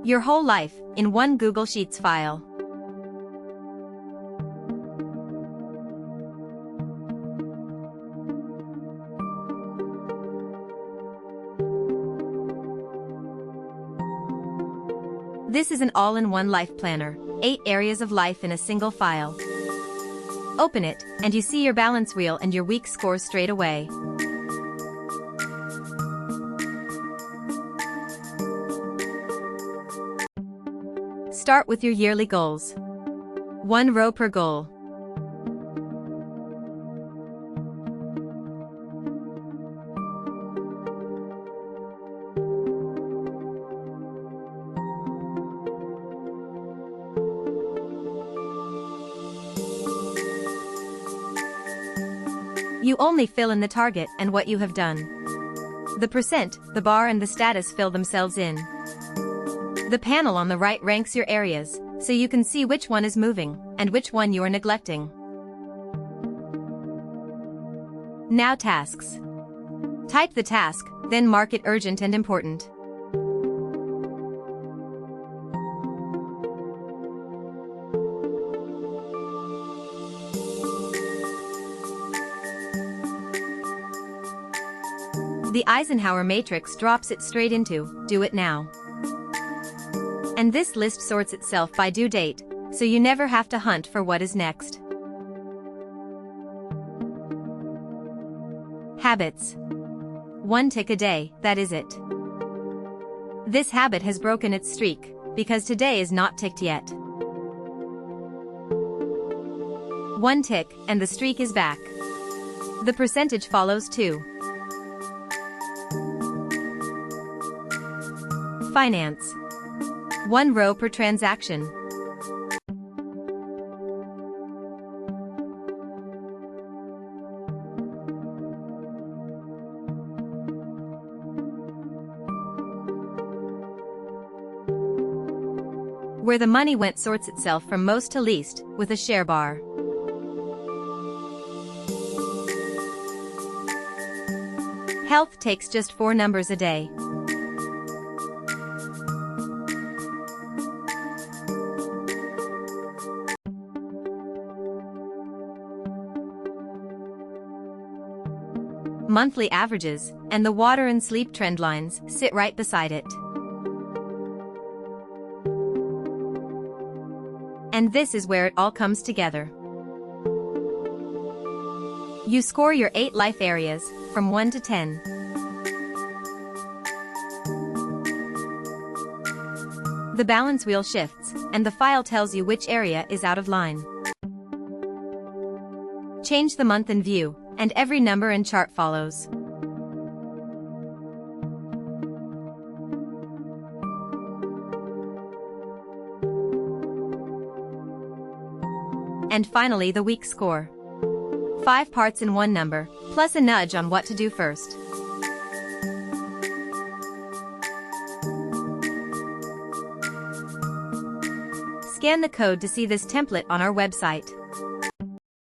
Your whole life, in one Google Sheets file. This is an all-in-one life planner, 8 areas of life in a single file. Open it, and you see your balance wheel and your week scores straight away. Start with your yearly goals. 1 row per goal. You only fill in the target and what you have done. The percent, the bar and the status fill themselves in. The panel on the right ranks your areas, so you can see which one is moving, and which one you are neglecting. Now tasks. Type the task, then mark it urgent and important. The Eisenhower matrix drops it straight into, do it now. And this list sorts itself by due date, so you never have to hunt for what is next. Habits. 1 tick a day, that is it. This habit has broken its streak, because today is not ticked yet. 1 tick, and the streak is back. The percentage follows too. Finance. 1 row per transaction. Where the money went sorts itself from most to least, with a share bar. Health takes just 4 numbers a day. Monthly averages, and the water and sleep trend lines sit right beside it. And this is where it all comes together. You score your 8 life areas, from 1 to 10. The balance wheel shifts, and the file tells you which area is out of line. Change the month in view, and every number and chart follows. And finally the week score. 5 parts in 1 number, plus a nudge on what to do first. Scan the code to see this template on our website.